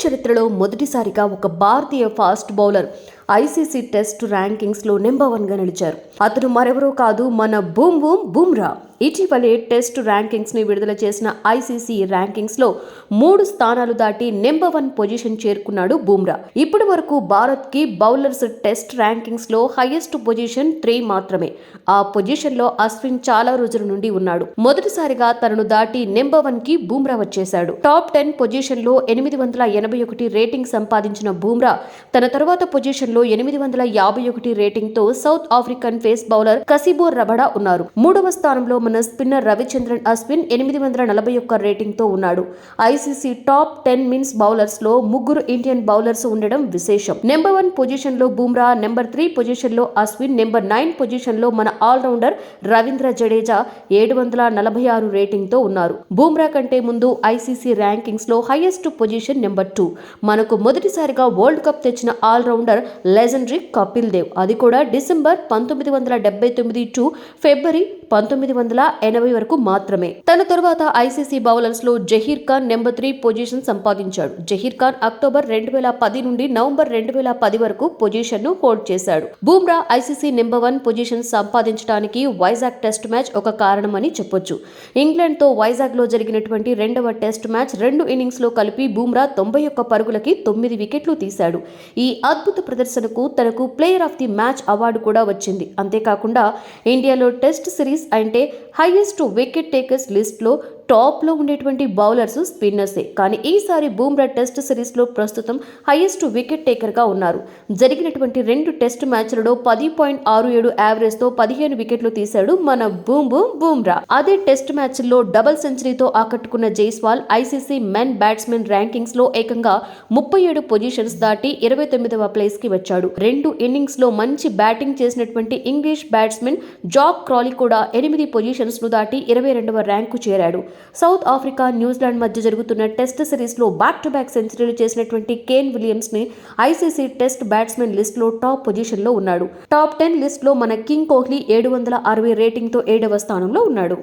చరిత్రలో మొదటిసారిగా ఒక భారతీయ ఫాస్ట్ బౌలర్ ఐసీసీ టెస్ట్ ర్యాంకింగ్స్లో నెంబర్ 1గా నిలిచారు. అతను మరెవరో కాదు, మన బూమ్రా. ఇటీవలే టెస్ట్ ర్యాంకింగ్స్ని విడుదల చేసిన ఐసీసీ ర్యాంకింగ్స్లో 3 స్థానాలు దాటి నెంబర్ 1 పొజిషన్ చేరుకున్నాడు బూమ్రా. ఇప్పటి వరకు భారత్కి బౌలర్స్ టెస్ట్ ర్యాంకింగ్స్లో హైయెస్ట్ పొజిషన్ 3 మాత్రమే. ఆ పొజిషన్లో అశ్విన్ చాలా రోజుల నుండి ఉన్నాడు. మొదటిసారిగా తనను దాటి నెంబర్ 1కి బూమ్రా వచ్చేశాడు. టాప్ 10 పొజిషన్లో 881 రేటింగ్ సంపాదించిన బూమ్రా తన తర్వాత పొజిషన్లో 851 రేటింగ్తో South African pace bowler Kagiso Rabada ఉన్నారు. 3వ స్థానంలో మన స్పిన్నర్ రవిచంద్రన్ అశ్విన్ 841 రేటింగ్తో ఉన్నాడు. ఐసీసీ టాప్ 10 మిన్స్ బౌలర్స్ లో 3 ఇండియన్ బౌలర్స్ ఉండడం విశేషం. నెంబర్ 1 పొజిషన్ లో బూమ్రా, నెంబర్ 3 పొజిషన్ లో అశ్విన్, నెంబర్ 9 పొజిషన్ లో మన ఆల్రౌండర్ రవీంద్ర జడేజా 746 రేటింగ్ తో ఉన్నారు. బూమ్రా కంటే ముందు ఐసీసీ ర్యాంకింగ్స్ లో హైయెస్ట్ పొజిషన్ నెంబర్ 2. మనకు మొదటిసారిగా వరల్డ్ కప్ తెచ్చిన ఆల్రౌండర్ లెజెండరీ కపిల్ దేవ్, అది కూడా డిసెంబర్ 1979 టు ఫిబ్రవరి 1980 వరకు మాత్రమే. తన తరువాత ఐసీసీ బౌలర్స్ లో జహీర్ ఖాన్ నెంబర్ 3 పొజిషన్ సంపాదించాడు. జహీర్ ఖాన్ అక్టోబర్ 2010 నుండి నవంబర్ 2010 వరకు పొజిషన్ ను హోల్డ్ చేశాడు. బూమ్రా ఐసీసీ నెంబర్ 1 పొజిషన్ సంపాదించడానికి వైజాగ్ టెస్ట్ మ్యాచ్ ఒక కారణమని చెప్పొచ్చు. ఇంగ్లాండ్ తో వైజాగ్ లో జరిగినటువంటి 2వ టెస్ట్ మ్యాచ్ 2 ఇన్నింగ్స్ లో కలిపి బూమ్రా 91 పరుగులకి 9 వికెట్లు తీశాడు. ఈ అద్భుత ప్రదర్శనకు తనకు player of the match award కూడా వచ్చింది. అంతేకాకుండా ఇండియాలో టెస్ట్ సిరీస్ అంటే హైయెస్ట్ వికెట్ టేకర్స్ లిస్ట్ లో టాప్ లో ఉండేటువంటి బౌలర్స్ స్పిన్నర్సే. కానీ ఈసారి బూమ్రా టెస్ట్ సిరీస్ లో ప్రస్తుతం హైయెస్ట్ వికెట్ టేకర్ గా ఉన్నారు. జరిగినటువంటి 2 టెస్ట్ మ్యాచ్లలో 10.67 యావరేజ్ తో 15 వికెట్లు తీశాడు మన బూమ్రా. అదే టెస్ట్ మ్యాచ్ లో డబుల్ సెంచరీతో ఆకట్టుకున్న Jaiswal ICC men batsmen rankings లో ఏకంగా 37 పొజిషన్స్ దాటి 29వ ప్లేస్ కి వచ్చాడు. 2 ఇన్నింగ్స్ లో మంచి బ్యాటింగ్ చేసినటువంటి ఇంగ్లీష్ బ్యాట్స్మెన్ జాక్ క్రాలీ కూడా 8 పొజిషన్స్ ను దాటి 22వ ర్యాంకు చేరాడు. సౌత్ ఆఫ్రికా, న్యూజిలాండ్ మధ్య జరుగుతున్న టెస్ట్ సిరీస్ లో బ్యాక్ టు బ్యాక్ సెంచరీలు చేసినటువంటి కేన్ విలియమ్స్ ని ఐసీసీ టెస్ట్ బ్యాట్స్మెన్ లిస్ట్ లో టాప్ పొజిషన్ లో ఉన్నాడు. టాప్ 10 లిస్ట్ లో మన కింగ్ కోహ్లీ 760 రేటింగ్ తో 7వ స్థానంలో ఉన్నాడు.